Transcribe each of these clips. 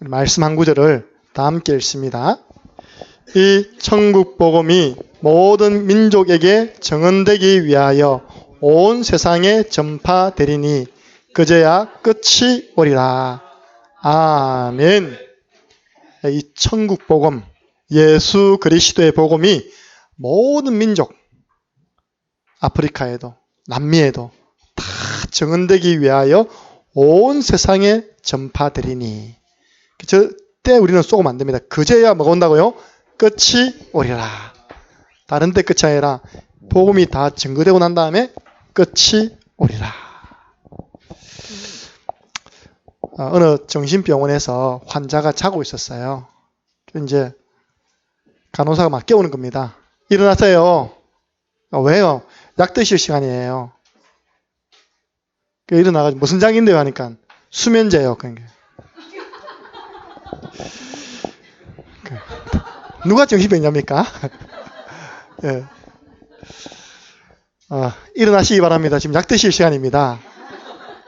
말씀 한 구절을 다 함께 읽습니다. 이 천국 복음이 모든 민족에게 정언되기 위하여 온 세상에 전파되리니 그제야 끝이 오리라. 아멘. 이 천국 복음, 예수 그리스도의 복음이 모든 민족, 아프리카에도 남미에도 다 정언되기 위하여 온 세상에 전파되리니. 저때 우리는 쏘면 안 됩니다. 그제야 뭐가 온다고요? 끝이 오리라. 다른 데 끝이 아니라 복음이 다 증거되고 난 다음에 끝이 오리라. 어느 정신병원에서 환자가 자고 있었어요. 이제 간호사가 막 깨우는 겁니다. 일어나세요. 왜요? 약 드실 시간이에요. 일어나가지고 무슨 약인데요 하니까 수면제요. 누가 정신병자입니까? 예. 일어나시기 바랍니다. 지금 약 드실 시간입니다.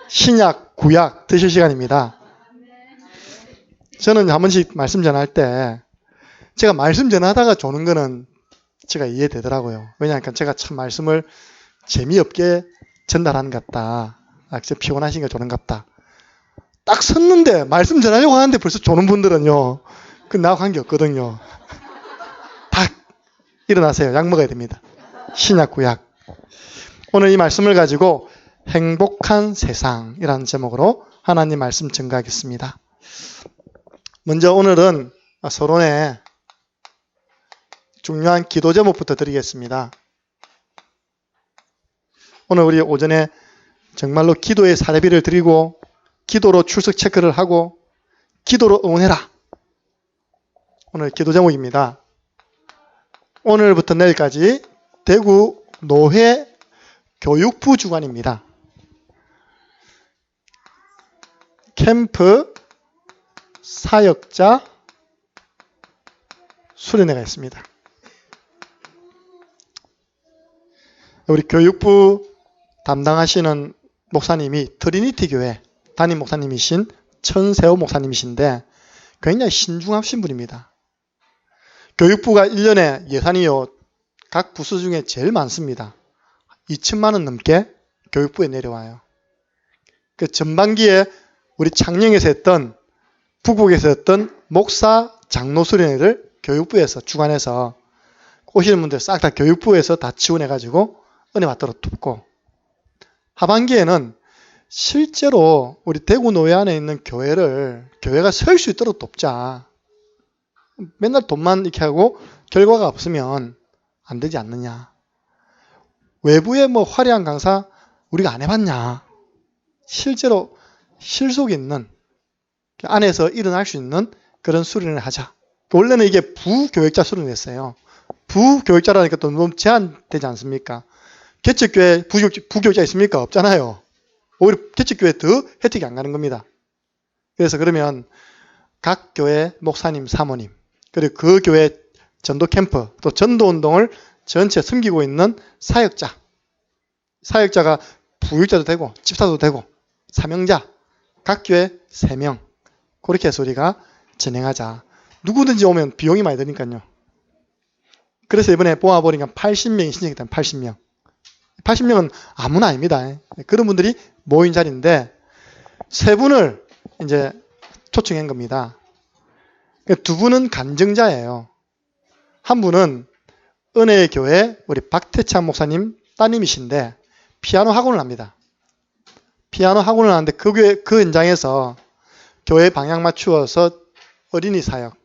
신약, 구약 드실 시간입니다. 저는 한 번씩 말씀 전할 때 제가 말씀 전하다가 조는 거는 제가 이해되더라고요. 왜냐하면 제가 참 말씀을 재미없게 전달하는 것 같다. 진짜 피곤하신 거 조는 것 같다. 딱 섰는데 말씀 전하려고 하는데 벌써 조는 분들은요. 나하고 관계없거든요. 다 일어나세요. 약 먹어야 됩니다. 신약, 구약. 오늘 이 말씀을 가지고 행복한 세상이라는 제목으로 하나님 말씀 증거하겠습니다. 먼저 오늘은 서론에 중요한 기도 제목부터 드리겠습니다. 오늘 우리 오전에 정말로 기도의 사례비를 드리고 기도로 출석 체크를 하고 기도로 응원해라. 오늘 기도 제목입니다. 오늘부터 내일까지 대구 노회 교육부 주관입니다. 캠프 사역자 수련회가 있습니다. 우리 교육부 담당하시는 목사님이 트리니티 교회 담임 목사님이신 천세호 목사님이신데 굉장히 신중하신 분입니다. 교육부가 1년에 예산이요 각 부서 중에 제일 많습니다. 2천만 원 넘게 교육부에 내려와요. 그 전반기에 우리 창녕에서 했던 북북에서 했던 목사 장로 수련회를 교육부에서 주관해서 오시는 분들 싹 다 교육부에서 다 지원해가지고 은혜 받도록 돕고, 하반기에는 실제로 우리 대구 노회 안에 있는 교회가 설 수 있도록 돕자. 맨날 돈만 이렇게 하고 결과가 없으면 안 되지 않느냐. 외부에 화려한 강사 우리가 안 해봤냐. 실제로 실속 있는 안에서 일어날 수 있는 그런 수련을 하자. 원래는 이게 부교역자 수련이었어요. 부교역자라니까 또 너무 제한되지 않습니까? 개척교회 부교역자 있습니까? 없잖아요. 오히려 개척교회 더 혜택이 안 가는 겁니다. 그래서 그러면 각 교회 목사님, 사모님, 그리고 그 교회 전도 캠프, 또 전도운동을 전체 섬기고 있는 사역자가 부교역자도 되고 집사도 되고 사명자, 각 교회 3명, 그렇게 해서 우리가 진행하자. 누구든지 오면 비용이 많이 드니까요. 그래서 이번에 뽑아보니까 80명이 신청했다면 80명. 80명은 아무나 아닙니다. 그런 분들이 모인 자리인데 3분을 이제 초청한 겁니다. 2분은 간증자예요. 한 분은 은혜의 교회 우리 박태찬 목사님 따님이신데 피아노 학원을 합니다. 피아노 학원을 하는데 그 현장에서 교회 방향 맞추어서 어린이 사역,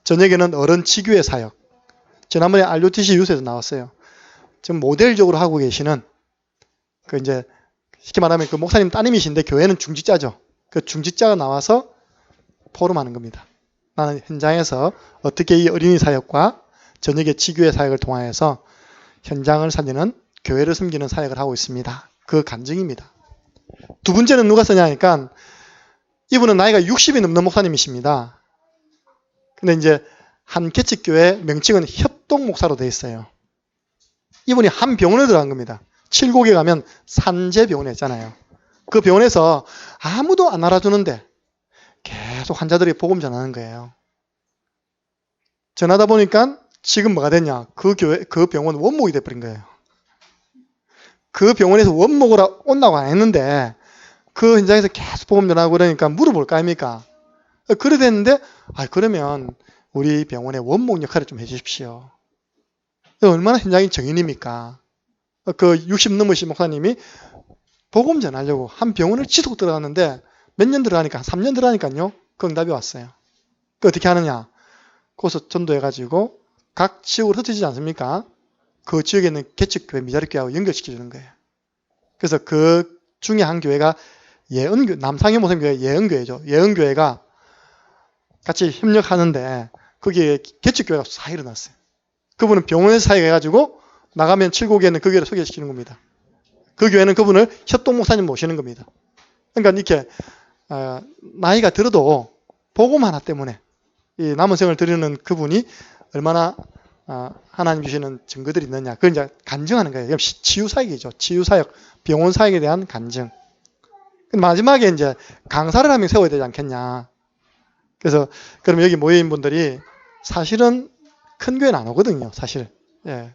저녁에는 어른 치교회 사역, 지난번에 RUTC 유세에서 나왔어요. 지금 모델적으로 하고 계시는 이제 쉽게 말하면 그 목사님 따님이신데 교회는 중직자죠. 그 중직자가 나와서 포럼하는 겁니다. 나는 현장에서 어떻게 이 어린이 사역과 저녁에 치교회 사역을 통하여서 현장을 살리는 교회를 섬기는 사역을 하고 있습니다. 그 간증입니다. 2번째는 누가 쓰냐 하니까 이분은 나이가 60이 넘는 목사님이십니다. 근데 이제 한 개척교회 명칭은 협동 목사로 되어 있어요. 이분이 한 병원에 들어간 겁니다. 칠곡에 가면 산재병원에 있잖아요. 그 병원에서 아무도 안 알아주는데 계속 환자들이 복음 전하는 거예요. 전하다 보니까 지금 뭐가 됐냐? 그 병원 원목이 돼버린 거예요. 그 병원에서 원목으로 온다고 안 했는데 그 현장에서 계속 복음 전하고 그러니까 물어볼 거 아닙니까? 그래 됐는데 그러면 우리 병원의 원목 역할을 좀 해주십시오. 얼마나 현장이 정인입니까? 그 60 넘으신 목사님이 복음 전하려고 한 병원을 지속 들어갔는데 몇 년 들어가니까 한 3년 들어가니까요. 그 응답이 왔어요. 그 어떻게 하느냐? 거기서 전도해가지고 각 지역으로 흩어지지 않습니까? 그 지역에 있는 개척교회, 미자립교회하고 연결시켜주는 거예요. 그래서 그 중에 한 교회가 예언교회, 남상해 모성교회 예언교회죠. 예언교회가 같이 협력하는데 거기에 개척교회가 다 일어났어요. 그분은 병원에서 사역해가지고 나가면 7곡에는 그 교회를 소개시키는 겁니다. 그 교회는 그분을 협동 목사님 모시는 겁니다. 그러니까 이렇게 나이가 들어도 복음 하나 때문에 이 남은 생을 드리는 그분이 얼마나 하나님 주시는 증거들이 있느냐. 그걸 이제 간증하는 거예요. 치유사역이죠. 치유사역, 병원사역에 대한 간증. 마지막에 이제 강사를 한 명 세워야 되지 않겠냐. 그래서 그럼 여기 모인 분들이 사실은 큰 교회는 안 오거든요. 사실. 예.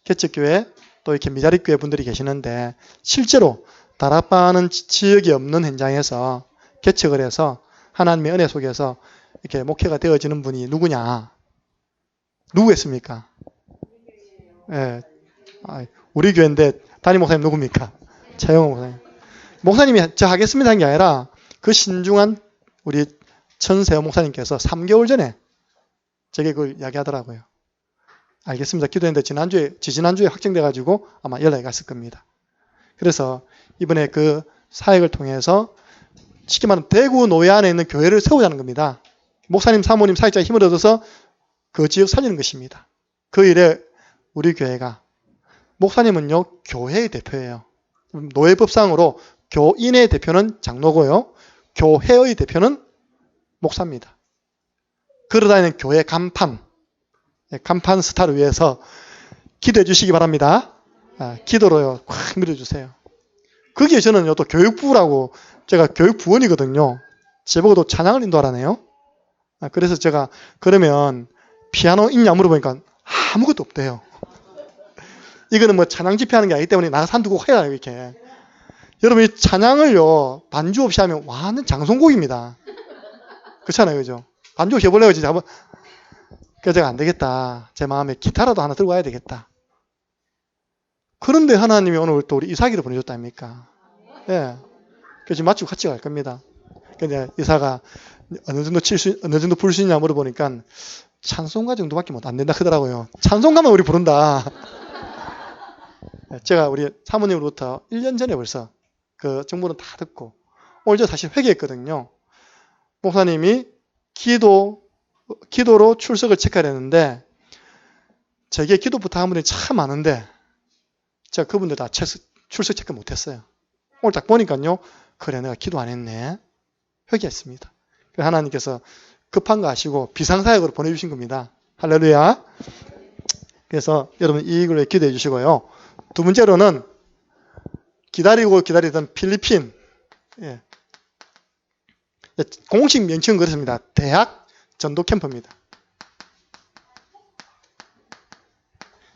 개척교회 또 이렇게 미자립교회 분들이 계시는데 실제로 다락방하는 지역이 없는 현장에서 개척을 해서 하나님의 은혜 속에서 이렇게 목회가 되어지는 분이 누구냐? 누구겠습니까? 예. 우리 교회인데 담임 목사님 누굽니까? 차영호 목사님. 목사님이 저 하겠습니다 한 게 아니라 그 신중한 우리 천세호 목사님께서 3개월 전에 제게 그걸 이야기하더라고요. 알겠습니다. 기도했는데 지지난주에 확정돼가지고 아마 연락이 갔을 겁니다. 그래서 이번에 그 사역을 통해서 쉽게 말하면 대구 노예 안에 있는 교회를 세우자는 겁니다. 목사님, 사모님, 사역자의 힘을 얻어서 그 지역 살리는 것입니다. 그 일에 우리 교회가 목사님은요 교회의 대표예요. 노예법상으로 교인의 대표는 장로고요. 교회의 대표는 목사입니다. 걸어다니는 교회 간판 스타를 위해서 기도해 주시기 바랍니다. 기도로요 꽉 밀어주세요. 거기에 저는 또 교육부라고 제가 교육부원이거든요. 제보고도 찬양을 인도하라네요. 그래서 제가 그러면 피아노 있냐 물어보니까 아무것도 없대요. 이거는 뭐 찬양 집회하는 게 아니기 때문에 나가서 한두 곡 해야 이렇게. 여러분 이 찬양을요 반주 없이 하면 완전 장송곡입니다. 그렇잖아요, 그죠? 반주 없이 해보려고 진짜 한번. 그래서 제가 안 되겠다. 제 마음에 기타라도 하나 들고 와야 되겠다. 그런데 하나님이 오늘 또 우리 이삭이를 보내줬다 아닙니까? 예. 그래서 지금 맞추고 같이 갈 겁니다. 근데 이사가 어느 정도 부를 수 있냐 물어보니까 찬송가 정도밖에 안 된다 하더라고요. 찬송가만 우리 부른다. 제가 우리 사모님으로부터 1년 전에 벌써 그 정보는 다 듣고 오늘 저 사실 회개했거든요. 목사님이 기도로 출석을 체크하려는데 제게 기도 부탁한 분이 참 많은데 제가 그분들 다 출석 체크 못했어요. 오늘 딱 보니까요. 그래 내가 기도 안 했네. 회개했습니다. 하나님께서 급한 거 아시고 비상사역으로 보내주신 겁니다. 할렐루야. 그래서 여러분 이 일을 기도해 주시고요. 두 번째로는 기다리던 필리핀. 예. 공식 명칭은 그렇습니다. 대학 전도 캠프입니다.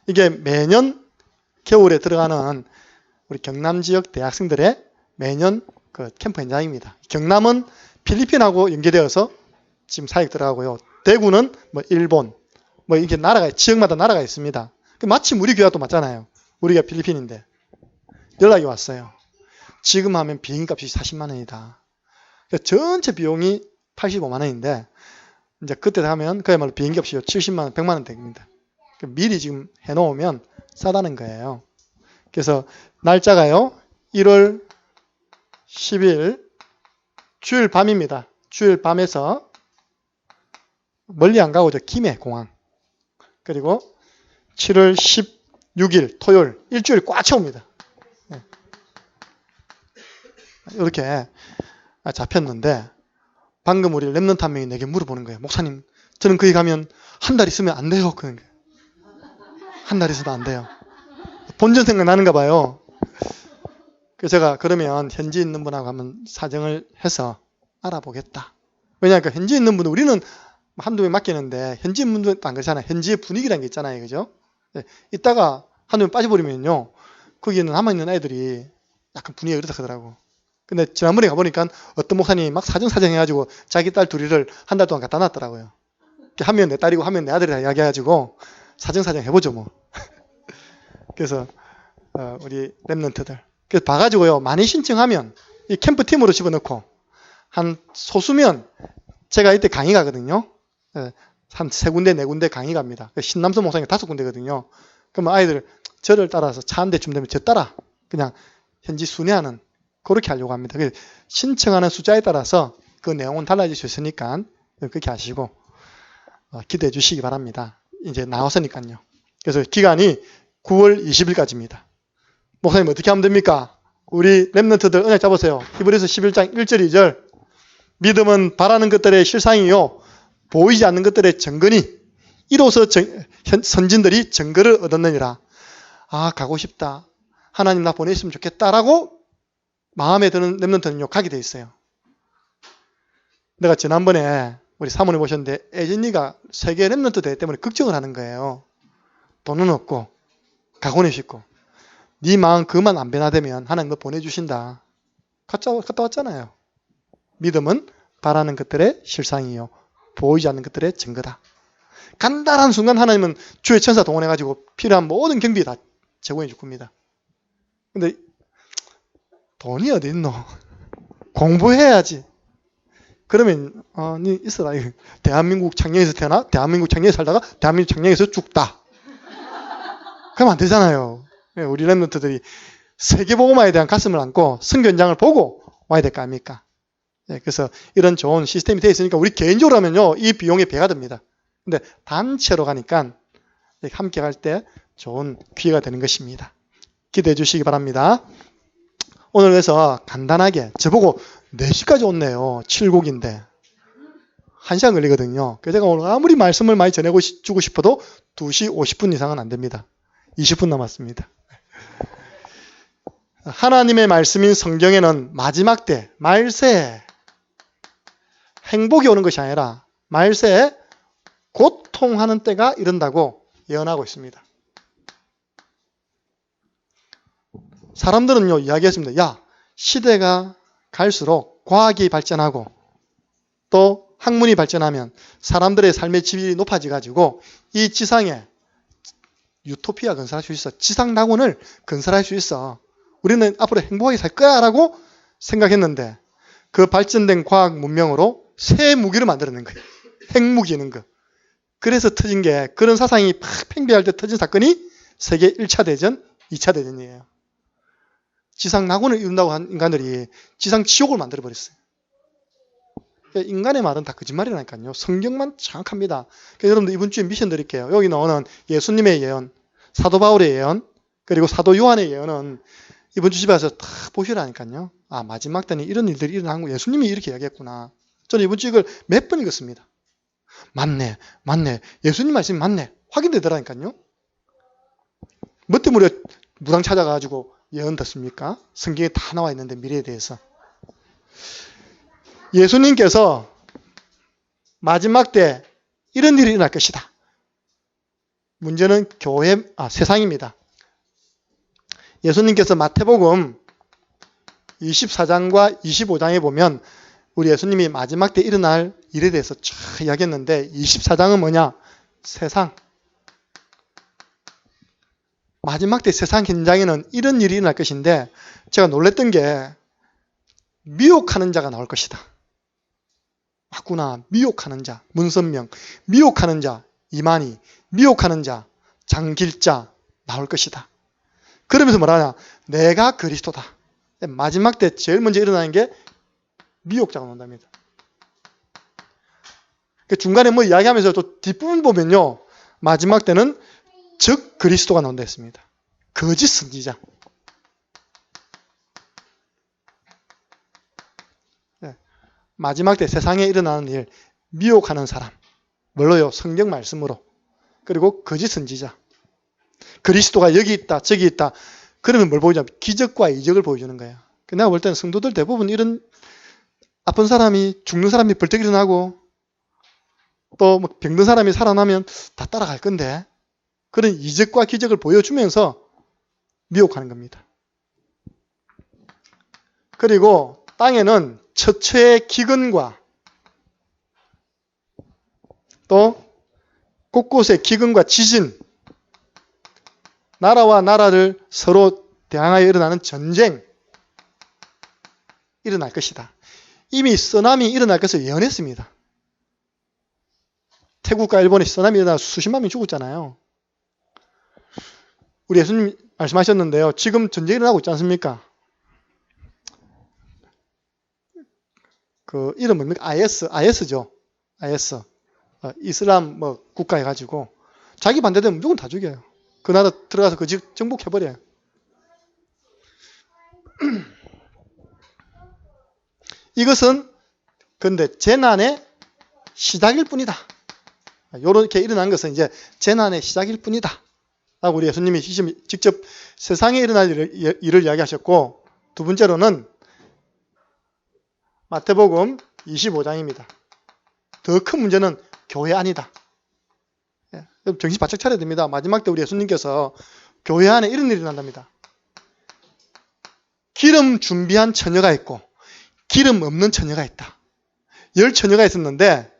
이게 매년 겨울에 들어가는 우리 경남 지역 대학생들의 매년 그 캠프 현장입니다. 경남은 필리핀하고 연계되어서 지금 사역 들어가고요. 대구는 뭐 일본, 뭐 이렇게 지역마다 나라가 있습니다. 마침 우리 교회가 또 맞잖아요. 우리가 필리핀인데 연락이 왔어요. 지금 하면 비행값이 40만 원이다. 전체 비용이 85만 원인데 이제 그때 하면 그야말로 비행값이 70만 원, 100만 원 됩니다. 미리 지금 해놓으면 싸다는 거예요. 그래서 날짜가요. 1월 10일 주일 밤입니다. 주일 밤에서 멀리 안 가고 김해 공항. 그리고 7월 16일 토요일 일주일 꽉 채웁니다. 이렇게 잡혔는데 방금 우리 랩런트 한 명이 내게 물어보는 거예요. 목사님, 저는 거기 가면 한 달 있으면 안 돼요. 그런 거예요. 한 달 있어도 안 돼요. 본전 생각 나는가 봐요. 그래서 제가 그러면 현지 있는 분하고 한번 사정을 해서 알아보겠다. 왜냐하면 현지에 있는 분들, 우리는 한두 명 맡기는데 현지에 있는 분들은 안 그렇잖아요. 현지의 분위기라는 게 있잖아요. 그죠? 네. 이따가 한두 명 빠져버리면요, 거기는 남아있는 애들이 약간 분위기가 그렇다 하더라고. 근데 지난번에 가보니까 어떤 목사님이 막 사정사정 해가지고 자기 딸 둘이를 한 달 동안 갖다 놨더라고요. 한 명 내 딸이고 한 명 내 아들이라 이야기해가지고 사정사정 해보죠 뭐. 그래서 우리 랩런트들 그래서 봐가지고요, 많이 신청하면 이 캠프팀으로 집어넣고, 한 소수면 제가 이때 강의 가거든요. 한 3군데 4군데 강의 갑니다. 신남선 목사님 5군데거든요. 그러면 아이들 저를 따라서 차 한 대쯤 되면 저 따라 그냥 현지 순회하는, 그렇게 하려고 합니다. 신청하는 숫자에 따라서 그 내용은 달라질 수 있으니까 그렇게 하시고 기대해 주시기 바랍니다. 이제 나왔으니까요. 그래서 기간이 9월 20일까지입니다. 목사님 어떻게 하면 됩니까? 우리 랩런트들 언약 잡으세요. 히브리서 11장 1절 2절. 믿음은 바라는 것들의 실상이요 보이지 않는 것들의 증거니 이로써 선진들이 증거를 얻었느니라. 아, 가고 싶다. 하나님 나 보내셨으면 좋겠다라고 마음에 드는 랩런트는요, 가게 돼 있어요. 내가 지난번에 우리 사모님 오셨는데 애진이가 세계 랩런트 대회 때문에 걱정을 하는 거예요. 돈은 없고 가고는 싶고 네 마음 그만 안 변화되면 하나님 너 보내주신다. 갔다 왔잖아요. 믿음은 바라는 것들의 실상이요 보이지 않는 것들의 증거다. 간단한 순간 하나님은 주의 천사 동원해가지고 필요한 모든 경비 다 제공해 줄 겁니다. 근데 돈이 어디 있노? 공부해야지. 그러면 니 있어라. 대한민국 창녕에서 태어나 대한민국 창녕에 살다가 대한민국 창녕에서 죽다. 그러면 안 되잖아요. 우리 랩런트들이 세계복음화에 대한 가슴을 안고 선교현장을 보고 와야 될 거 아닙니까? 그래서 이런 좋은 시스템이 되어 있으니까 우리 개인적으로 하면요, 이 비용이 배가 됩니다. 근데 단체로 가니까 함께 갈 때 좋은 기회가 되는 것입니다. 기대해 주시기 바랍니다. 오늘 그래서 간단하게 저보고 4시까지 온네요. 7곡인데 1시간 걸리거든요. 그래서 제가 오늘 아무리 말씀을 많이 전해주고 싶어도 2시 50분 이상은 안 됩니다. 20분 남았습니다. 하나님의 말씀인 성경에는 마지막 때, 말세에 행복이 오는 것이 아니라 말세에 고통하는 때가 이른다고 예언하고 있습니다. 사람들은요, 이야기했습니다. 야, 시대가 갈수록 과학이 발전하고 또 학문이 발전하면 사람들의 삶의 질이 높아져가지고 이 지상에 유토피아 건설할 수 있어. 지상 낙원을 건설할 수 있어. 우리는 앞으로 행복하게 살 거야 라고 생각했는데 그 발전된 과학 문명으로 새 무기를 만들어낸 거예요. 핵무기 이런 거. 그래서 터진 게, 그런 사상이 팍 팽배할 때 터진 사건이 세계 1차 대전, 2차 대전이에요. 지상 낙원을 이룬다고 한 인간들이 지상 지옥을 만들어버렸어요. 인간의 말은 다 거짓말이라니까요. 성경만 정확합니다. 그래서 여러분들 이번 주에 미션 드릴게요. 여기 나오는 예수님의 예언, 사도 바울의 예언, 그리고 사도 요한의 예언은 이번 주 집에 와서 다 보시라니까요. 아, 마지막 때는 이런 일들이 일어나는 거 예수님이 이렇게 이야기했구나. 저는 이번 주 이걸 몇 번 읽었습니다. 맞네. 예수님 말씀이 맞네. 확인되더라니까요. 뭐 때문에 무당 찾아가지고 예언 듣습니까? 성경에 다 나와 있는데 미래에 대해서. 예수님께서 마지막 때 이런 일이 일어날 것이다. 문제는 세상입니다. 예수님께서 마태복음 24장과 25장에 보면 우리 예수님이 마지막 때 일어날 일에 대해서 쫙 이야기했는데 24장은 뭐냐? 세상. 마지막 때 세상 현장에는 이런 일이 일어날 것인데 제가 놀랬던 게 미혹하는 자가 나올 것이다. 맞구나. 미혹하는 자. 문선명. 미혹하는 자. 이만희. 미혹하는 자. 장길자. 나올 것이다. 그러면서 뭐라냐? 내가 그리스도다. 마지막 때 제일 먼저 일어나는 게 미혹자가 나온답니다. 중간에 뭐 이야기하면서 또 뒷부분 보면요. 마지막 때는 즉 그리스도가 나온다 했습니다. 거짓 선지자. 마지막 때 세상에 일어나는 일, 미혹하는 사람. 뭘로요? 성경 말씀으로. 그리고 거짓 선지자. 그리스도가 여기 있다, 저기 있다. 그러면 뭘 보여주냐? 기적과 이적을 보여주는 거예요. 내가 볼 때는 성도들 대부분 이런 아픈 사람이, 죽는 사람이 벌떡 일어나고 또 뭐 병든 사람이 살아나면 다 따라갈 건데 그런 이적과 기적을 보여주면서 미혹하는 겁니다. 그리고 땅에는 처처의 기근과 또 곳곳에 기근과 지진, 나라와 나라를 서로 대항하여 일어나는 전쟁 일어날 것이다. 이미 쓰나미 일어날 것을 예언했습니다. 태국과 일본에 쓰나미 일어나서 수십만 명이 죽었잖아요. 우리 예수님 말씀하셨는데요. 지금 전쟁이 일어나고 있지 않습니까? 그 이름 뭡니까? IS죠. IS. 이슬람 뭐 국가 해가지고 자기 반대되면 무조건 다 죽여요. 그 나라 들어가서 그 집 정복해버려요. 이것은 근데 재난의 시작일 뿐이다. 이렇게 일어난 것은 이제 재난의 시작일 뿐이다. 라고 우리 예수님이 직접 세상에 일어날 일을 이야기하셨고, 두 번째로는 마태복음 25장입니다. 더 큰 문제는 교회 안이다. 정신 바짝 차려야 됩니다. 마지막 때 우리 예수님께서 교회 안에 이런 일이 일어난답니다. 기름 준비한 처녀가 있고 기름 없는 처녀가 있다. 10처녀가 있었는데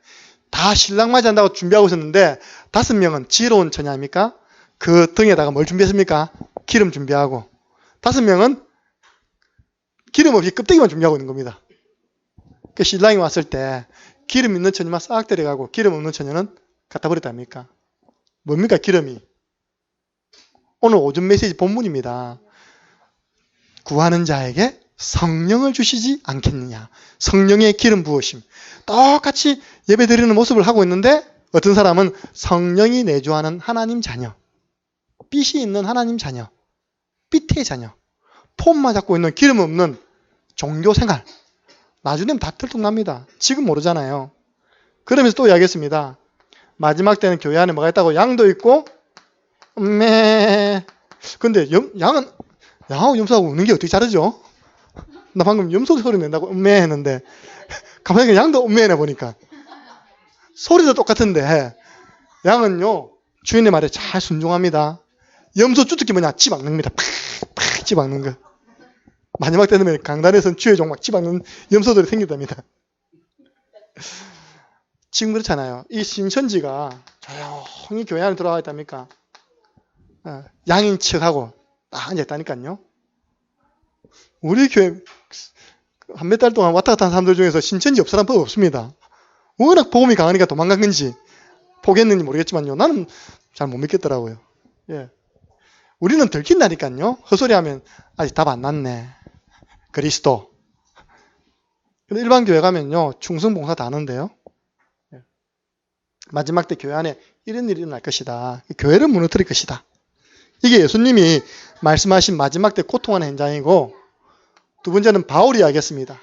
다 신랑 맞이한다고 준비하고 있었는데 5명은 지혜로운 처녀 아닙니까? 그 등에다가 뭘 준비했습니까? 기름 준비하고 5명은 기름 없이 껍데기만 준비하고 있는 겁니다. 그 신랑이 왔을 때 기름 있는 처녀만 싹 데려가고 기름 없는 처녀는 갖다 버렸다 아닙니까? 뭡니까 기름이? 오늘 오전 메시지 본문입니다. 구하는 자에게 성령을 주시지 않겠느냐. 성령의 기름 부으심. 똑같이 예배드리는 모습을 하고 있는데 어떤 사람은 성령이 내주하는 하나님 자녀, 빛이 있는 하나님 자녀, 빛의 자녀, 폼만 잡고 있는 기름 없는 종교 생활. 나중에 되면 다 들통납니다. 지금 모르잖아요. 그러면서 또 이야기했습니다. 마지막 때는 교회 안에 뭐가 있다고? 양도 있고 근데 양하고 염소하고 우는 게 어떻게 다르죠? 나 방금 염소 소리 낸다고 했는데 가만히 양도 음매해 보니까 소리도 똑같은데 양은요 주인의 말에 잘 순종합니다. 염소 주특기 뭐냐? 찌박는겁니다. 팍팍 찌박는 거. 마지막 때 되면 강단에서는 주의 종 막 찌박는 염소들이 생긴답니다. 지금 그렇잖아요. 이 신천지가 조용히 교회 안에 들어와 있답니까? 양인 척하고 딱 앉아있다니까요. 우리 교회 한 몇 달 동안 왔다 갔다 한 사람들 중에서 신천지 없 사람 없습니다. 워낙 복음이 강하니까 도망간 건지 포기했는지 모르겠지만요. 나는 잘 못 믿겠더라고요. 예. 우리는 들킨다니까요. 헛소리하면 아직 답 안 났네. 그리스도. 근데 일반 교회 가면요. 충성봉사 다 하는데요. 예. 마지막 때 교회 안에 이런 일이 일어날 것이다. 교회를 무너뜨릴 것이다. 이게 예수님이 말씀하신 마지막 때 고통하는 현장이고, 두 번째는 바울이 이야기했습니다.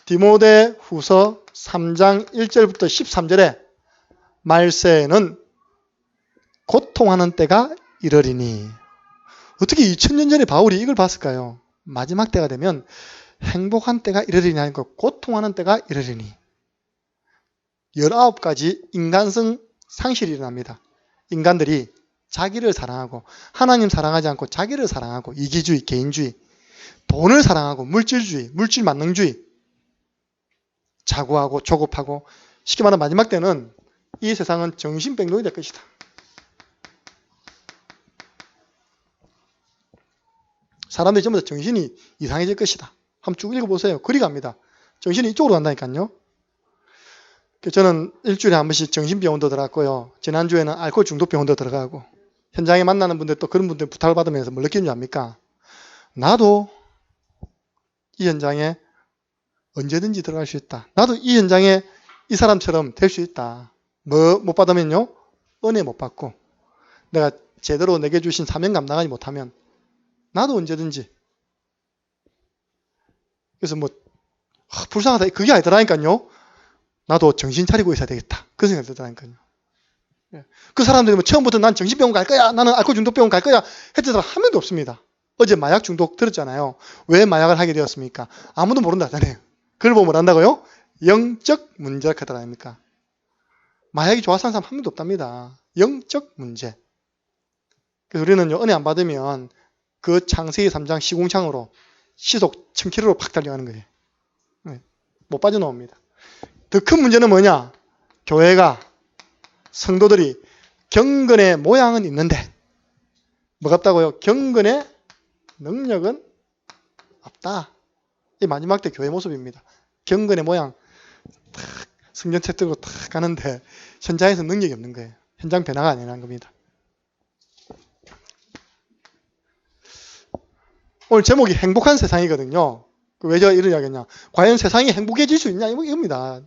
디모데 후서 3장 1절부터 13절에 말세에는 고통하는 때가 이르리니. 어떻게 2000년 전에 바울이 이걸 봤을까요? 마지막 때가 되면 행복한 때가 이르리니 하니까 고통하는 때가 이르리니. 19가지 인간성 상실이 일어납니다. 인간들이 자기를 사랑하고 하나님 사랑하지 않고 자기를 사랑하고 이기주의, 개인주의, 돈을 사랑하고 물질주의, 물질 만능주의, 자고하고 조급하고, 쉽게 말하면 마지막 때는 이 세상은 정신병동이 될 것이다. 사람들이 전부 다 정신이 이상해질 것이다. 한번 쭉 읽어보세요. 그리 갑니다. 정신이 이쪽으로 간다니까요. 저는 일주일에 한 번씩 정신병원도 들어갔고요. 지난주에는 알코올 중독병원도 들어가고, 현장에 만나는 분들 또 그런 분들 부탁을 받으면서 뭘 느끼는 줄 압니까? 나도 이 현장에 언제든지 들어갈 수 있다. 나도 이 현장에 이 사람처럼 될 수 있다. 뭐 못 받으면요? 은혜 못 받고 내가 제대로 내게 주신 사명 감당하지 못하면 나도 언제든지. 그래서 뭐 불쌍하다. 그게 아니더라니까요. 나도 정신 차리고 있어야 되겠다. 그 생각이 들더라니까요. 그 사람들이 뭐 처음부터 난 정신병원 갈 거야, 나는 알코올 중독병원 갈 거야 했던 사람 한 명도 없습니다. 어제 마약 중독 들었잖아요. 왜 마약을 하게 되었습니까? 아무도 모른다잖아요. 그걸 보면 한다고요? 영적 문제라 하더라 아닙니까? 마약이 좋아서 하는 사람 한 명도 없답니다. 영적 문제. 그래서 우리는요, 은혜 안 받으면 그 창세기 3장 시궁창으로 시속 1000km로 팍 달려가는 거예요. 못 빠져나옵니다. 더 큰 문제는 뭐냐? 교회가, 성도들이 경건의 모양은 있는데 뭐가 없다고요? 경건의 능력은 없다. 이 마지막 때 교회 모습입니다. 경건의 모양 탁 성경책 들고 탁 가는데 현장에서 능력이 없는 거예요. 현장 변화가 안 일어난 겁니다. 오늘 제목이 행복한 세상이거든요. 왜 제가 이런 이야기했냐? 과연 세상이 행복해질 수 있냐? 이겁니다.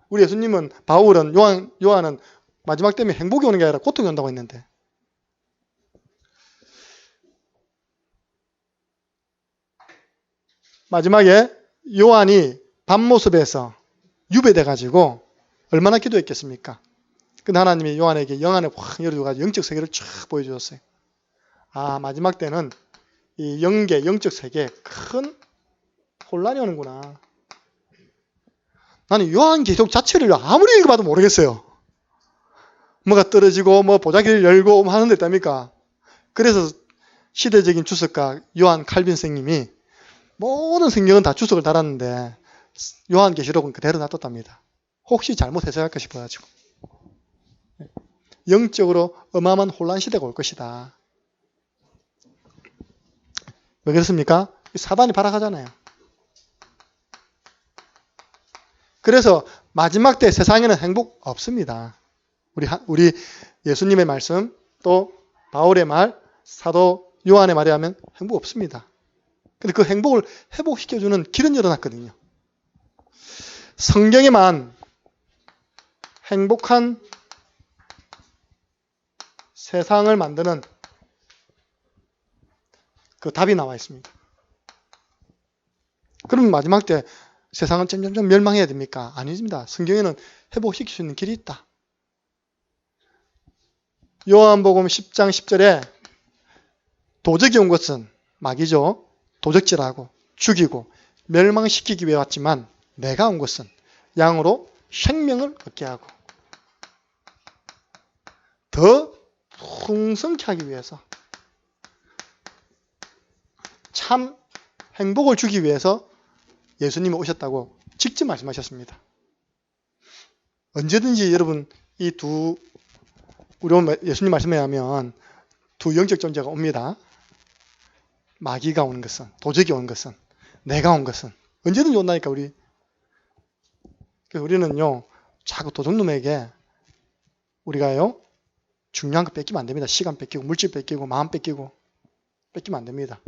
우리 예수님은, 바울은, 요한은 마지막 때문에 행복이 오는 게 아니라 고통이 온다고 했는데, 마지막에 요한이 밤모습에서 유배돼가지고 얼마나 기도했겠습니까? 근데 하나님이 요한에게 영안을 확 열어줘가지고 영적 세계를 쫙 보여주셨어요. 아, 마지막 때는 이 영적 세계에 큰 혼란이 오는구나. 나는 요한계시록 자체를 아무리 읽어봐도 모르겠어요. 뭐가 떨어지고 뭐 보자기를 열고 뭐 하는 데 있답니까? 그래서 시대적인 주석가 요한 칼빈 선생님이 모든 성경은 다 주석을 달았는데 요한계시록은 그대로 놔뒀답니다. 혹시 잘못 해석할까 싶어가지고. 영적으로 어마어마한 혼란 시대가 올 것이다. 왜 그렇습니까? 사단이 발악하잖아요. 그래서 마지막 때 세상에는 행복 없습니다. 우리 예수님의 말씀, 또 바울의 말, 사도 요한의 말에 하면 행복 없습니다. 근데 그 행복을 회복시켜주는 길은 열어놨거든요. 성경에만 행복한 세상을 만드는 그 답이 나와 있습니다. 그럼 마지막 때 세상은 점점 멸망해야 됩니까? 아닙니다. 성경에는 회복시킬 수 있는 길이 있다. 요한복음 10장 10절에 도적이 온 것은 마귀죠. 도적질하고 죽이고 멸망시키기 위해 왔지만 내가 온 것은 양으로 생명을 얻게 하고 더 풍성케 하기 위해서, 참 행복을 주기 위해서 예수님이 오셨다고 직접 말씀하셨습니다. 언제든지 여러분 우리 예수님 말씀에 하면 두 영적 존재가 옵니다. 마귀가 오는 것은, 도적이 오는 것은, 내가 온 것은 언제든지 온다니까. 우리는요 자꾸 도둑놈에게 우리가요 중요한 거 뺏기면 안 됩니다. 시간 뺏기고 물질 뺏기고 마음 뺏기면 안 됩니다.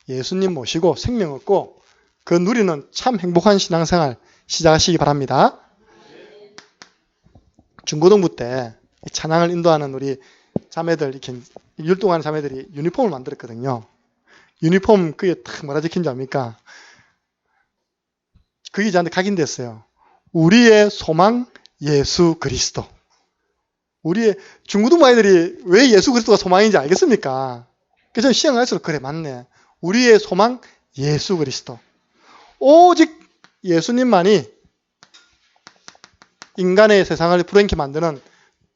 예수님 모시고 생명 얻고 그 누리는 참 행복한 신앙생활 시작하시기 바랍니다. 중고등부 때 찬양을 인도하는 우리 자매들, 이렇게 율동하는 자매들이 유니폼을 만들었거든요. 유니폼 그게 딱 뭐라 적힌 줄 압니까? 그게 저한테 각인됐어요. 우리의 소망 예수 그리스도. 우리의 중고등부 아이들이 왜 예수 그리스도가 소망인지 알겠습니까? 그래서 저는 시간 갈수록 그래 맞네. 우리의 소망 예수 그리스도. 오직 예수님만이 인간의 세상을 불행케 만드는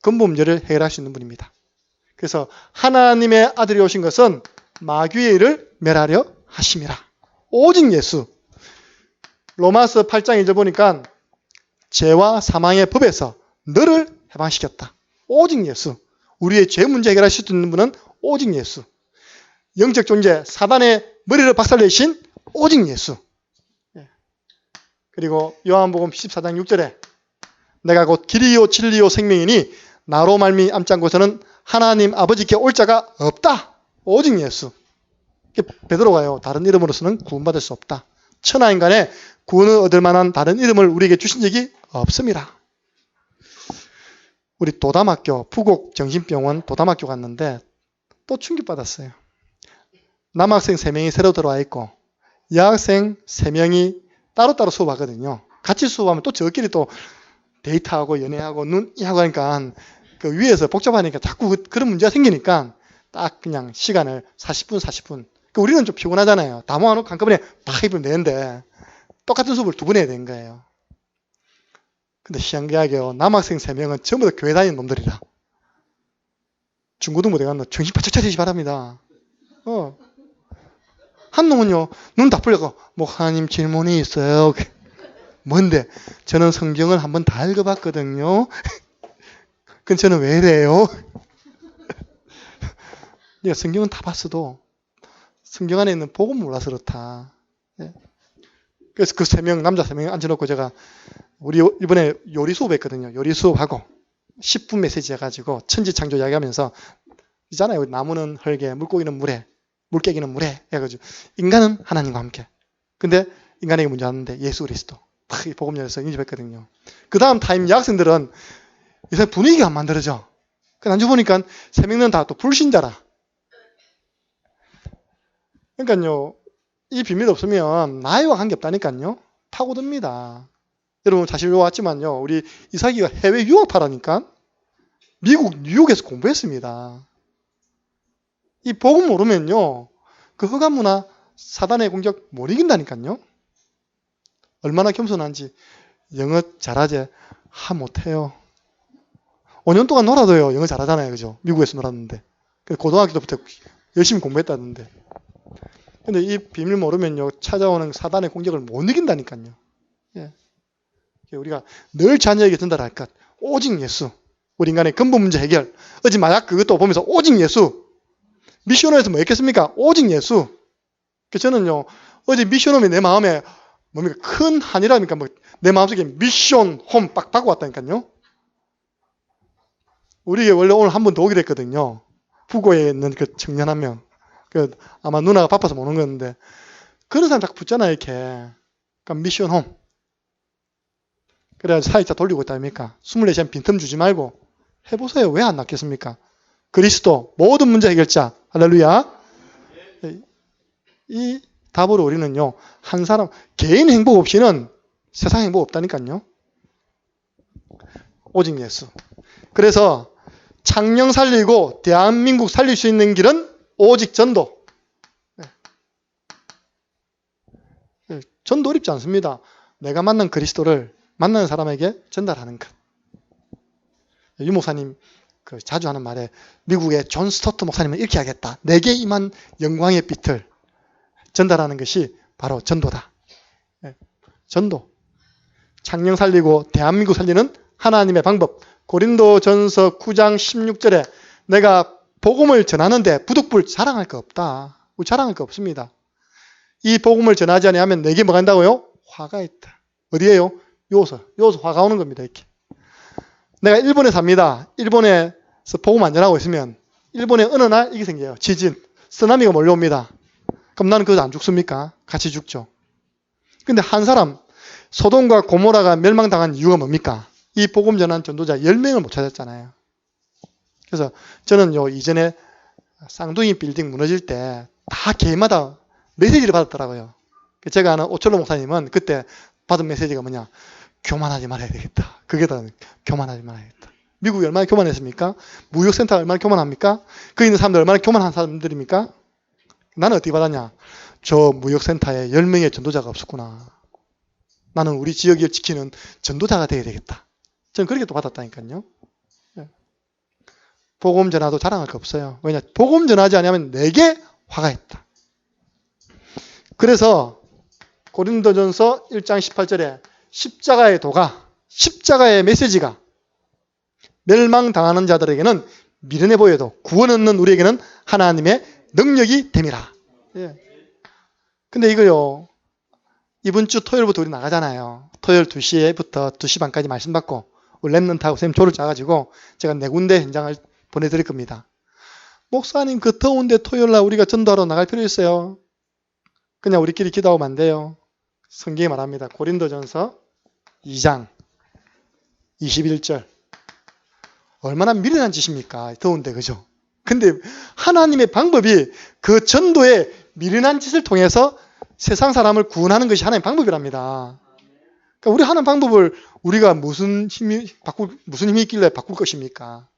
근본 문제를 해결할 수 있는 분입니다. 그래서 하나님의 아들이 오신 것은 마귀의 일을 멸하려 하심이라. 오직 예수. 로마서 8장 1절 보니까 죄와 사망의 법에서 너를 해방시켰다. 오직 예수. 우리의 죄 문제 해결할 수 있는 분은 오직 예수. 영적 존재, 사단의 머리를 박살내신 오직 예수. 그리고 요한복음 14장 6절에 내가 곧 길이요 진리요 생명이니 나로 말미암지 않고서는 하나님 아버지께 올 자가 없다. 오직 예수. 베드로가요 다른 이름으로서는 구원받을 수 없다. 천하 인간에 구원을 얻을 만한 다른 이름을 우리에게 주신 적이 없습니다. 우리 도담학교, 부곡 정신병원 도담학교 갔는데 또 충격받았어요. 남학생 3명이 새로 들어와 있고 여학생 3명이 따로따로 수업하거든요. 같이 수업하면 또 저끼리 또 데이트하고 연애하고 눈이하고 하니까 그 위에서 복잡하니까 자꾸 그런 문제가 생기니까 딱 그냥 시간을 40분. 우리는 좀 피곤하잖아요. 다 모아놓고 한꺼번에 팍 입으면 되는데 똑같은 수업을 2번 해야 되는 거예요. 근데 희한하게요. 남학생 3명은 전부 다 교회 다니는 놈들이라. 중고등부 대학은 정신 바짝 차리시 바랍니다. 한 놈은요, 눈 다 풀려고, 목사님 질문이 있어요. 뭔데? 저는 성경을 한번 다 읽어봤거든요. 그럼 저는 왜 이래요? 성경은 다 봤어도 성경 안에 있는 복음 몰라서 그렇다. 그래서 그 3명, 남자 3명 앉혀놓고 제가 우리 이번에 요리 수업 했거든요. 요리 수업하고 10분 메시지 해가지고 천지창조 이야기하면서 있잖아요. 나무는 흙에, 물고기는 물에, 물개기는 물에 해가지고 인간은 하나님과 함께. 근데 인간에게 문제 왔는데 예수 그리스도. 이 복음 열어서 인집했거든요. 그 다음 타임 여학생들은 이제 분위기가 안 만들어져. 나중에 보니까 3명은 다 또 불신자라. 그러니까요, 이 비밀 없으면 나이와 관계없다니까요. 파고듭니다. 여러분 사실 왔지만요, 우리 이삭이가 해외 유학파라니까. 미국 뉴욕에서 공부했습니다. 이 복음 모르면요, 그 흑암 문화, 사단의 공격 못 이긴다니까요. 얼마나 겸손한지. 영어 잘하지? 못해요. 5년 동안 놀아도요, 영어 잘하잖아요. 그죠? 미국에서 놀았는데. 고등학교 때부터 열심히 공부했다는데. 근데 이 비밀 모르면요, 찾아오는 사단의 공격을 못 이긴다니까요. 예. 우리가 늘 자녀에게 전달할 것. 오직 예수. 우리 인간의 근본 문제 해결. 어제 마약 그것도 보면서 오직 예수. 미션홈에서 뭐 했겠습니까? 오직 예수. 그래서 저는요, 어제 미션홈이 내 마음에 뭡니까? 큰 한이라니까 내 마음속에 미션홈 빡 박고 왔다니까요. 우리 원래 오늘 한 번 더 오기로 했거든요. 부고에 있는 그 청년 한 명. 아마 누나가 바빠서 못 온 건데. 그런 사람 자꾸 붙잖아요, 이렇게. 그러니까 미션홈. 그래가지고 사회자 돌리고 있다 아닙니까? 24시간 빈틈 주지 말고 해보세요. 왜 안 낫겠습니까? 그리스도 모든 문제 해결자. 할렐루야. 이 답으로 우리는요, 한 사람 개인 행복 없이는 세상 행복 없다니까요. 오직 예수. 그래서 창녕 살리고 대한민국 살릴 수 있는 길은 오직 전도. 전도 어렵지 않습니다. 내가 만난 그리스도를 만나는 사람에게 전달하는 것. 유 목사님 자주 하는 말에 미국의 존 스토트 목사님은 이렇게 하겠다. 내게 임한 영광의 빛을 전달하는 것이 바로 전도다. 전도. 창녕 살리고 대한민국 살리는 하나님의 방법. 고린도전서 9장 16절에 내가 복음을 전하는데 부득불 자랑할 거 없다. 자랑할 거 없습니다. 이 복음을 전하지 않으면 내게 뭐가 한다고요? 화가 있다. 어디에요? 요소 화가 오는 겁니다. 이렇게. 내가 일본에 삽니다. 일본에서 복음 안 전하고 있으면 일본에 어느 날 이게 생겨요. 지진, 쓰나미가 몰려옵니다. 그럼 나는 그거 안 죽습니까? 같이 죽죠. 근데 한 사람, 소돔과 고모라가 멸망당한 이유가 뭡니까? 이 복음 전한 전도자 10명을 못 찾았잖아요. 그래서 저는요, 이전에 쌍둥이 빌딩 무너질 때 다 개인마다 메시지를 받았더라고요. 제가 아는 오철로 목사님은 그때 받은 메시지가 뭐냐? 교만하지 말아야 되겠다. 그게 다 교만하지 말아야겠다. 미국이 얼마나 교만했습니까? 무역센터가 얼마나 교만합니까? 그 있는 사람들 얼마나 교만한 사람들입니까? 나는 어떻게 받았냐? 저 무역센터에 10명의 전도자가 없었구나. 나는 우리 지역을 지키는 전도자가 되어야 되겠다. 저는 그렇게 또 받았다니까요. 복음 전하도 자랑할 거 없어요. 왜냐? 복음 전하지 않으면 내게 화가 있다. 그래서 고린도전서 1장 18절에 십자가의 도가, 십자가의 메시지가 멸망당하는 자들에게는 미련해 보여도 구원 얻는 우리에게는 하나님의 능력이 됨이라. 예. 근데 이거요, 이번 주 토요일부터 우리 나가잖아요. 토요일 2시부터 2시 반까지 말씀 받고 우리 랩런트하고 선생님 조를 짜가지고 제가 4군데 현장을 보내드릴 겁니다. 목사님 그 더운데 토요일날 우리가 전도하러 나갈 필요 있어요? 그냥 우리끼리 기도하면 안 돼요. 성경이 말합니다. 고린도전서 2장 21절. 얼마나 미련한 짓입니까? 더운데, 그죠? 근데 하나님의 방법이 그 전도의 미련한 짓을 통해서 세상 사람을 구원하는 것이 하나님의 방법이랍니다. 그러니까 우리 하는 방법을 우리가 무슨 힘이 있길래 바꿀 것입니까?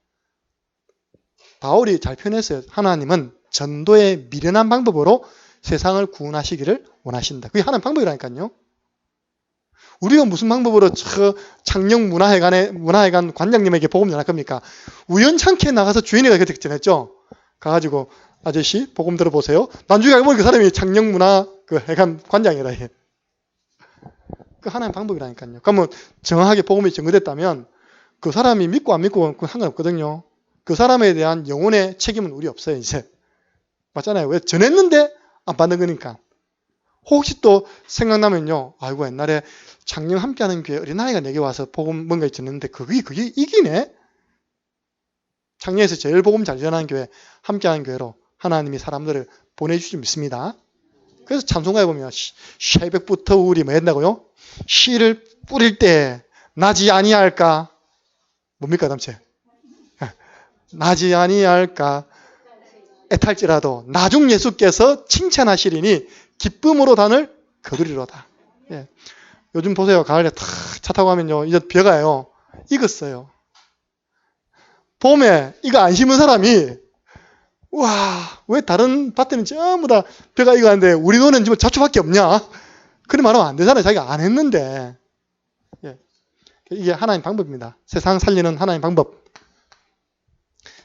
바울이 잘 표현했어요. 하나님은 전도의 미련한 방법으로 세상을 구원하시기를 원하신다. 그게 하나님 방법이라니까요. 우리가 무슨 방법으로 저 창녕 문화회관 관장님에게 복음 전할 겁니까? 우연찮게 나가서 주인이가 그렇게 전했죠. 가가지고 아저씨 복음 들어보세요. 나중에 알고 보니 그 사람이 창녕 문화 그 회관 관장이라 해. 그 하나의 방법이라니까요. 그러면 정확하게 복음이 전거됐다면 그 사람이 믿고 안 믿고 그건 상관없거든요. 그 사람에 대한 영혼의 책임은 우리 없어요, 이제. 맞잖아요. 왜? 전했는데 안 받는 거니까. 혹시 또 생각나면요. 아이고, 옛날에 작년 함께하는 교회 어린아이가 내게 와서 복음 뭔가 전했는데 그게 이기네? 작년에서 제일 복음 잘 전하는 교회, 함께하는 교회로 하나님이 사람들을 보내주실 줄 믿습니다. 그래서 찬송가에 보면 새벽부터 우리 뭐 했다고요? 씨를 뿌릴 때 나지 아니할까? 뭡니까, 담채? 나지 아니할까? 애탈지라도 나중 예수께서 칭찬하시리니 기쁨으로 단을 거두리로다. 예. 요즘 보세요. 가을에 탁 차 타고 가면요. 이제 벼가 와요. 익었어요. 봄에 이거 안 심은 사람이 와, 왜 다른 밭에는 전부 다 벼가 익었는데 우리 논은 지금 자초밖에 없냐? 그래 말하면 안 되잖아요. 자기가 안 했는데. 예. 이게 하나님 방법입니다. 세상 살리는 하나님 방법.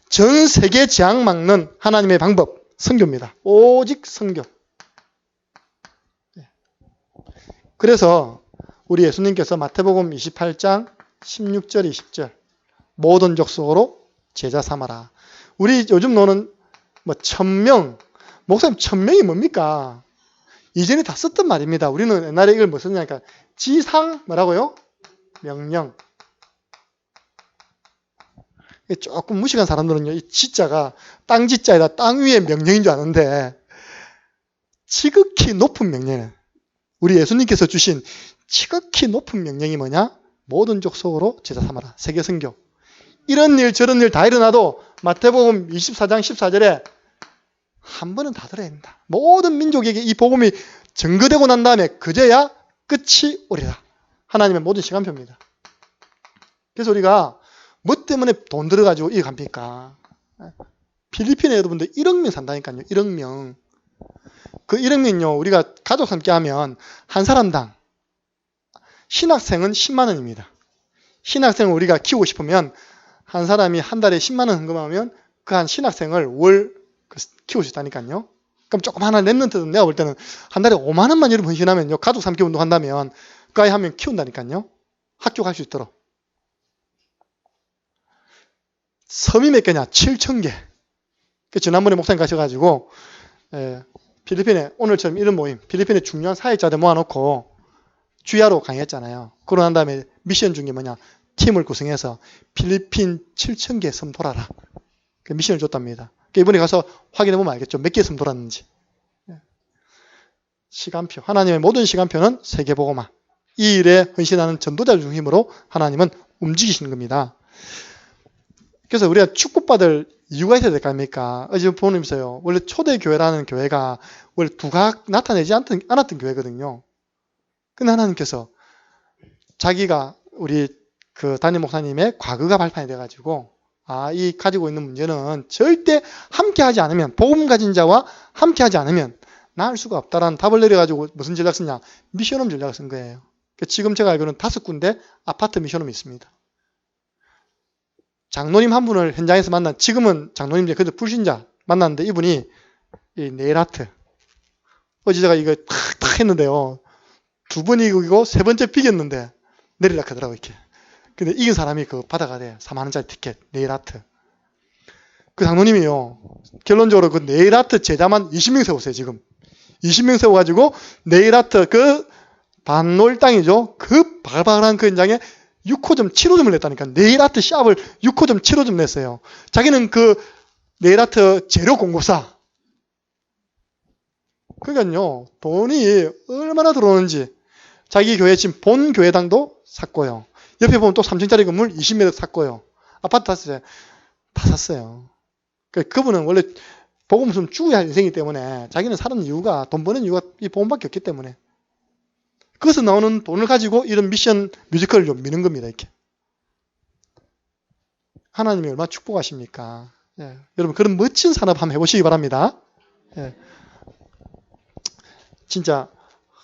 전 세계 재앙 막는 하나님의 방법. 선교입니다. 오직 선교. 예. 그래서 우리 예수님께서 마태복음 28장 16절 20절 모든 족속으로 제자 삼아라. 우리 요즘 노는 뭐 1000명, 목사님 1000명이 뭡니까? 이전에 다 썼던 말입니다. 우리는 옛날에 이걸 뭐 썼냐니까 지상 뭐라고요? 명령. 조금 무식한 사람들은요, 이 지자가 땅 지자에다 땅 위의 명령인 줄 아는데 지극히 높은 명령은 우리 예수님께서 주신 지극히 높은 명령이 뭐냐? 모든 족속으로 제자 삼아라. 세계 선교. 이런 일 저런 일 다 일어나도 마태복음 24장 14절에 한 번은 다 들어야 된다. 모든 민족에게 이 복음이 증거되고 난 다음에 그제야 끝이 오리라. 하나님의 모든 시간표입니다. 그래서 우리가 뭐 때문에 돈 들어가지고 이게 갑니까? 필리핀에 여러분들 1억 명 산다니까요. 1억 명. 그 1억 명요. 우리가 가족 함께 하면 한 사람당 신학생은 10만 원입니다. 신학생을 우리가 키우고 싶으면 한 사람이 한 달에 10만 원 헌금하면 그 한 신학생을 월 키울 수 있다니까요. 그럼 조금 하나 랩런트도 내가 볼 때는 한 달에 5만 원만 여러분 헌신하면요. 가족 3개 운동한다면 그 아이 한 명 키운다니까요. 학교 갈 수 있도록. 섬이 몇 개냐? 7,000개. 지난번에 목사님 가셔가지고 필리핀에 오늘처럼 이런 모임, 필리핀에 중요한 사역자들 모아놓고 주야로 강의했잖아요. 그러고 난 다음에 미션 중에 뭐냐? 팀을 구성해서 필리핀 7,000개 섬 돌아라. 그 미션을 줬답니다. 이번에 가서 확인해보면 알겠죠. 몇 개 섬 돌았는지. 시간표. 하나님의 모든 시간표는 세계보고만. 이 일에 헌신하는 전도자를 중심으로 하나님은 움직이시는 겁니다. 그래서 우리가 축복받을 이유가 있어야 될 거 아닙니까? 어제 보면서요. 원래 초대교회라는 교회가 원래 두각 나타내지 않았던 교회거든요. 근데 하나님께서 자기가 우리 그 담임 목사님의 과거가 발판이 돼가지고 이 가지고 있는 문제는 절대 함께하지 않으면 복음 가진 자와 함께하지 않으면 나을 수가 없다라는 답을 내려가지고 무슨 전략 쓰냐? 미션홈 전략을 쓴 거예요. 지금 제가 알기로는 5군데 아파트 미션홈이 있습니다. 장로님 한 분을 현장에서 만난, 지금은 장로님 중에 그저 불신자 만났는데 이분이 이 네일 아트. 어제 제가 이거 탁탁 했는데요. 2번 이기고 3번째 비겼는데 내리라 하더라고 이렇게. 근데 이긴 사람이 그 받아가래. 4만 원짜리 티켓, 네일 아트. 그 장로님이요. 결론적으로 그 네일 아트 제자만 20명 세우세요 지금. 20명 세워가지고 네일 아트 그 반놀 땅이죠. 그 바글바글한 그 현장에 6호점 7호점을 냈다니까. 네일 아트 샵을 6호점 7호점 냈어요. 자기는 그 네일 아트 재료 공급사. 그러니까요. 돈이 얼마나 들어오는지. 자기 교회 지금 본 교회당도 샀고요. 옆에 보면 또 3층짜리 건물 20m 샀고요. 아파트 다 샀어요. 그분은 원래 복음 좀 죽어야 할 인생이기 때문에 자기는 사는 이유가, 돈 버는 이유가 이 복음밖에 없기 때문에. 그것서 나오는 돈을 가지고 이런 미션 뮤지컬을 좀 미는 겁니다. 이렇게. 하나님이 얼마나 축복하십니까? 예. 여러분 그런 멋진 산업 한번 해보시기 바랍니다. 예. 진짜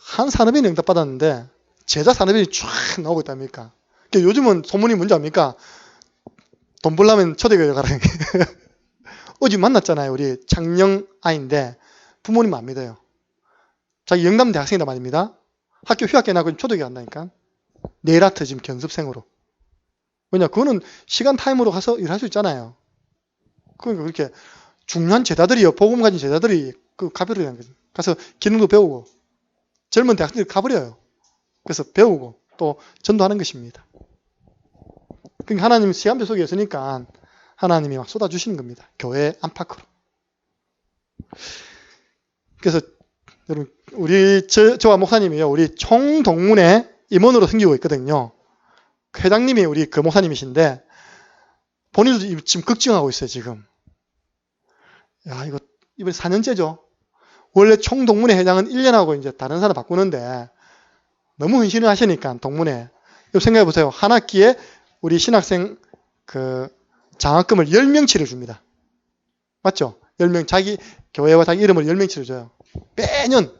한 산업인이 응답받았는데 제자 산업인이 쫙 나오고 있답니까? 그러니까 요즘은 소문이 뭔지 압니까? 돈 벌려면 초대교회 가라. 어제 만났잖아요. 우리 창녕 아이인데 부모님 안 믿어요. 자기 영남 대학생이다 말입니다. 학교 휴학해 나고 초대교회 간다니까. 네일 아트 지금 견습생으로. 왜냐, 그거는 시간 타임으로 가서 일할 수 있잖아요. 그러니까 그렇게 중요한 제자들이요. 복음 가진 제자들이 그 가버리는 거죠. 가서 기능도 배우고 젊은 대학생들이 가버려요. 그래서 배우고 또 전도하는 것입니다. 그러니까 하나님 시간표 속에 있으니까 하나님이 막 쏟아주시는 겁니다. 교회 안팎으로. 그래서 여러분, 저와 목사님이요, 우리 총동문회 임원으로 섬기고 있거든요. 회장님이 우리 그 목사님이신데 본인도 지금 걱정하고 있어요. 지금. 야, 이거 이번에 4년째죠. 원래 총동문회 회장은 1년하고 이제 다른 사람 바꾸는데 너무 헌신을 하시니까 동문회. 생각해 보세요. 한 학기에 우리 신학생 그 장학금을 10명치를 줍니다. 맞죠? 10명, 자기 교회와 자기 이름을 10명치를 줘요. 매년.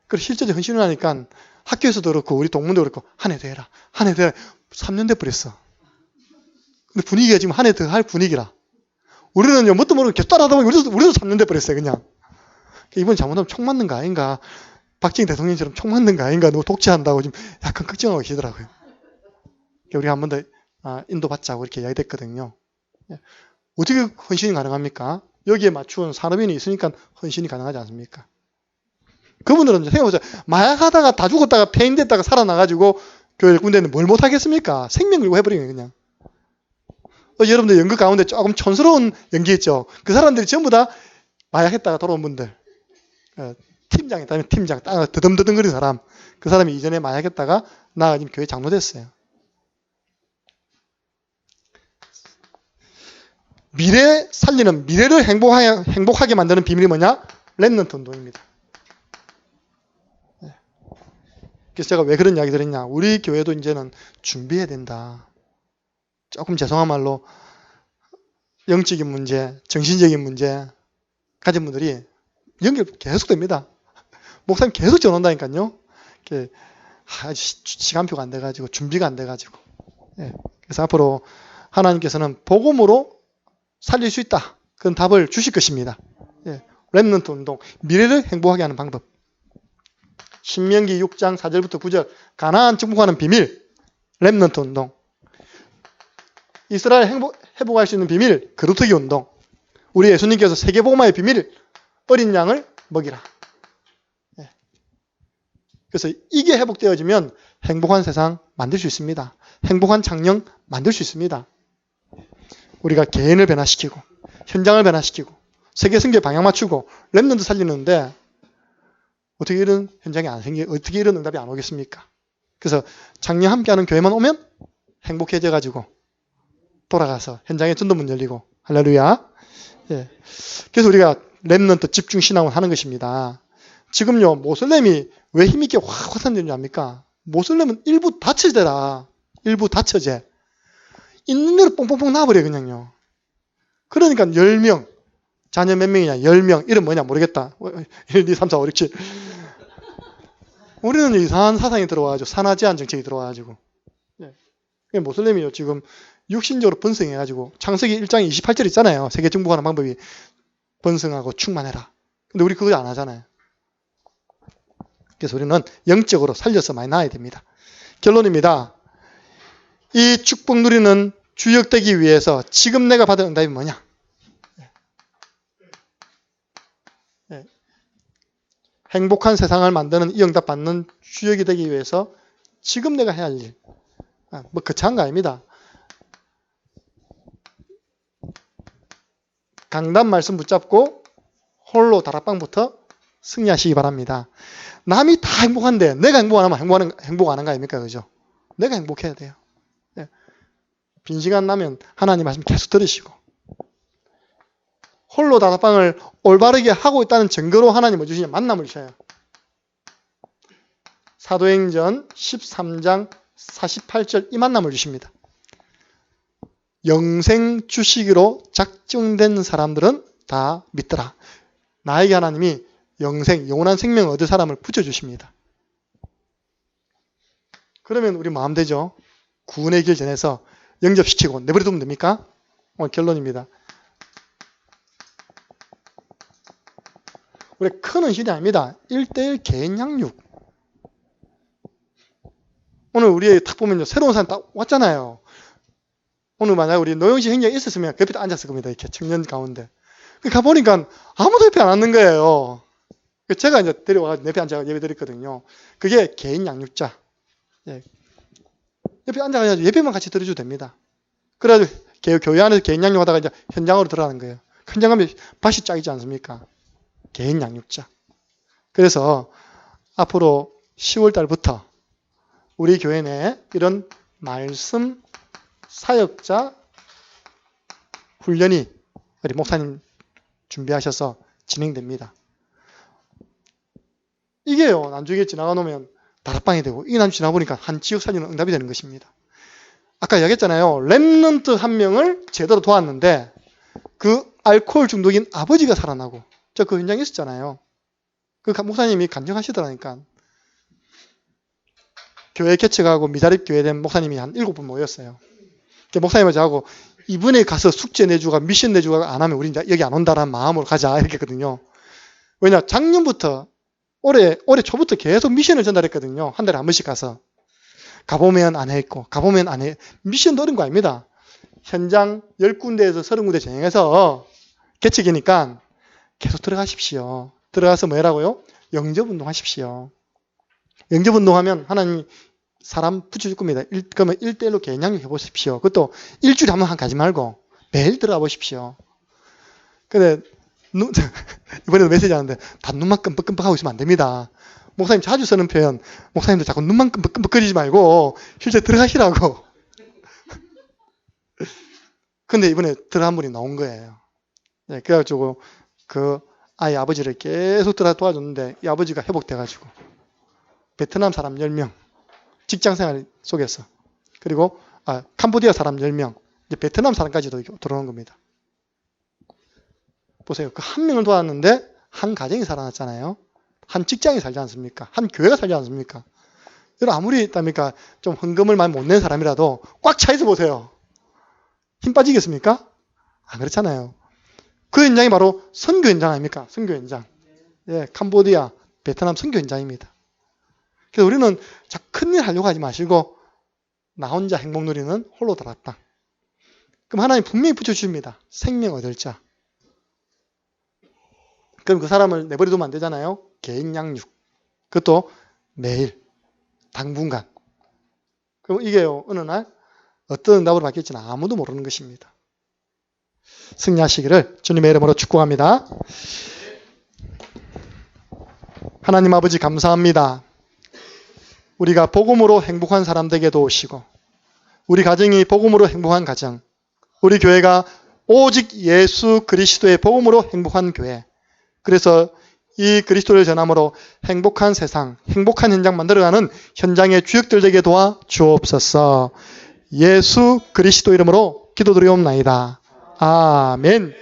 그리고 실제로 헌신을 하니까 학교에서도 그렇고 우리 동문도 그렇고 한 해 더 해라. 한 해 더 해라. 3년 돼버렸어. 근데 분위기가 지금 한 해 더 할 분위기라. 우리는요, 뭣도 모르고 계속 따라하다 보니 우리도 3년 돼버렸어요. 그냥. 이번 잘못하면 총 맞는 거 아닌가. 박정희 대통령처럼 총 맞는 거 아닌가. 너 독재한다고 지금 약간 걱정하고 계시더라고요. 우리가 한 번 더 인도받자고 이렇게 이야기됐거든요. 어떻게 헌신이 가능합니까? 여기에 맞춘 산업인이 있으니까 헌신이 가능하지 않습니까? 그분들은 생각해보세요. 마약하다가 다 죽었다가 폐인됐다가 살아나가지고 교회 군대는 뭘 못하겠습니까? 생명 걸고 해버리는 거예요, 그냥. 여러분들 연극 가운데 조금 촌스러운 연기 있죠? 그 사람들이 전부 다 마약했다가 돌아온 분들. 팀장 있다면 팀장, 드듬드듬거리는 사람. 그 사람이 이전에 마약했다가 나가 지금 교회 장로 됐어요. 미래 살리는, 미래를 행복하게 만드는 비밀이 뭐냐? 렘넌트 운동입니다. 그래서 제가 왜 그런 이야기 드렸냐? 우리 교회도 이제는 준비해야 된다. 조금 죄송한 말로 영적인 문제, 정신적인 문제 가진 분들이 연결 계속됩니다. 목사님 계속 전화온다니까요. 시간표가 안 돼가지고 준비가 안 돼가지고. 그래서 앞으로 하나님께서는 복음으로 살릴 수 있다. 그런 답을 주실 것입니다. 렘넌트 운동, 미래를 행복하게 하는 방법. 신명기 6장 4절부터 9절, 가나안 정복하는 비밀, 렘넌트 운동. 이스라엘 회복할 수 있는 비밀, 거루터기 운동. 우리 예수님께서 세계복음화의 비밀, 어린 양을 먹이라. 그래서 이게 회복되어지면 행복한 세상 만들 수 있습니다. 행복한 창녕 만들 수 있습니다. 우리가 개인을 변화시키고 현장을 변화시키고 세계 승계 방향 맞추고 렘넌트 살리는데 어떻게 이런 현장이 안 생기, 어떻게 이런 응답이 안 오겠습니까? 그래서 창녕 함께하는 교회만 오면 행복해져 가지고 돌아가서 현장에 전도문 열리고 할렐루야. 그래서 우리가 렘넌트 집중 신앙을 하는 것입니다. 지금요, 모슬렘이 왜 힘있게 확 확산되는지 압니까? 모슬렘은 일부 다처제라. 일부 다처제. 있는 대로 뽕뽕뽕 놔버려요, 그냥요. 그러니까 10명. 자녀 몇 명이냐? 10명. 이름 뭐냐? 모르겠다. 1, 2, 3, 4, 5, 6, 7. 우리는 이상한 사상이 들어와가지고, 산하 제한 정책이 들어와가지고. 모슬렘이요, 지금 육신적으로 번성해가지고, 창세기 1장 28절 있잖아요. 세계 정복하는 방법이 번성하고 충만해라. 근데 우리 그거 안 하잖아요. 그래서 우리는 영적으로 살려서 많이 나아야 됩니다. 결론입니다. 이 축복 누리는 주역되기 위해서 지금 내가 받은 응답이 뭐냐? 행복한 세상을 만드는 이 응답 받는 주역이 되기 위해서 지금 내가 해야 할 일. 뭐 거창한 거 아닙니다. 강단 말씀 붙잡고 홀로 다락방부터 승리하시기 바랍니다. 남이 다 행복한데 내가 행복 안 하면 행복 안 한 거 아닙니까? 그죠? 내가 행복해야 돼요. 빈 시간 나면 하나님 말씀 계속 들으시고 홀로 다락방을 올바르게 하고 있다는 증거로 하나님 뭐 주시냐? 만남을 주셔요. 사도행전 13장 48절 이 만남을 주십니다. 영생 주시기로 작정된 사람들은 다 믿더라. 나에게 하나님이 영생, 영원한 생명을 얻을 사람을 붙여주십니다. 그러면 우리 마음 되죠? 구원의 길 전해서 영접시키고 내버려두면 됩니까? 오늘 결론입니다. 우리 큰 은실이 아닙니다. 1:1 개인 양육. 오늘 우리 딱 보면요. 새로운 사람 딱 왔잖아요. 오늘 만약에 우리 노영식 형제가 있었으면 그 옆에 앉았을 겁니다. 이렇게 청년 가운데. 가보니까 아무도 옆에 안 앉는 거예요. 제가 이제 데려와가지고 옆에 앉아서 예배 드렸거든요. 그게 개인 양육자. 예. 옆에 앉아가지고 예배만 같이 들어줘도 됩니다. 그래가지고 교회 안에서 개인 양육하다가 이제 현장으로 들어가는 거예요. 현장 가면 밭이 짝이지 않습니까? 개인 양육자. 그래서 앞으로 10월 달부터 우리 교회 내에 이런 말씀 사역자 훈련이 우리 목사님 준비하셔서 진행됩니다. 이게요, 나중에 지나가 놓으면 다락방이 되고, 이 나중에 지나보니까 한 지역 사진은 응답이 되는 것입니다. 아까 이야기했잖아요. 렘넌트 한 명을 제대로 도왔는데, 그 알코올 중독인 아버지가 살아나고, 저 그 현장에 있었잖아요. 그 목사님이 간증하시더라니까. 교회 개척하고 미자립 교회 된 목사님이 한 7분 모였어요. 목사님을 저하고 이번에 가서 숙제 내주가 미션 내주가 안 하면 우리 이제 여기 안 온다라는 마음으로 가자 이렇게 했거든요. 왜냐 작년부터 올해 초부터 계속 미션을 전달했거든요. 한 달에 한 번씩 가서 가보면 안 했고 가보면 안 해. 미션도 어려운 거 아닙니다. 현장 10군데에서 30군데 진행해서 개척이니까 계속 들어가십시오. 들어가서 뭐 해라고요? 영접운동 하십시오. 영접운동하면 하나님이 사람 붙여줄 겁니다. 그러면 1:1로 개인 양육 해보십시오. 그것도 일주일에 한 번 가지 말고 매일 들어가 보십시오. 근데 이번에도 메시지 하는데 다 눈만 끔뻑끔뻑하고 있으면 안 됩니다. 목사님 자주 쓰는 표현, 목사님도 자꾸 눈만 끔뻑끔뻑거리지 말고 실제 들어가시라고. 근데 이번에 들어간 분이 나온 거예요. 네, 그래가지고 그 아이 아버지를 계속 들어가 도와줬는데 이 아버지가 회복돼가지고 베트남 사람 10명 직장생활 속에서 그리고 캄보디아 사람 10명 이제 베트남 사람까지도 들어오는 겁니다. 보세요. 그 한 명을 도왔는데 한 가정이 살아났잖아요. 한 직장이 살지 않습니까? 한 교회가 살지 않습니까? 여러분 아무리 있답니까? 좀 헌금을 많이 못 낸 사람이라도 꽉 차 있어 보세요. 힘 빠지겠습니까? 안 그렇잖아요. 그 현장이 바로 선교 현장 아닙니까? 선교 현장. 예, 캄보디아, 베트남 선교 현장입니다. 그래서 우리는 큰일 하려고 하지 마시고 나 혼자 행복 누리는 홀로 다락방. 그럼 하나님 분명히 붙여주십니다. 생명 얻을 자. 그럼 그 사람을 내버려두면 안 되잖아요. 개인 양육. 그것도 매일 당분간. 그럼 이게요. 어느 날 어떤 응답으로 바뀔지는 아무도 모르는 것입니다. 승리하시기를 주님의 이름으로 축복합니다. 하나님 아버지 감사합니다. 우리가 복음으로 행복한 사람 되게 도우시고 우리 가정이 복음으로 행복한 가정, 우리 교회가 오직 예수 그리스도의 복음으로 행복한 교회, 그래서 이 그리스도를 전함으로 행복한 세상, 행복한 현장 만들어가는 현장의 주역들 되게 도와 주옵소서. 예수 그리스도 이름으로 기도드리옵나이다. 아멘.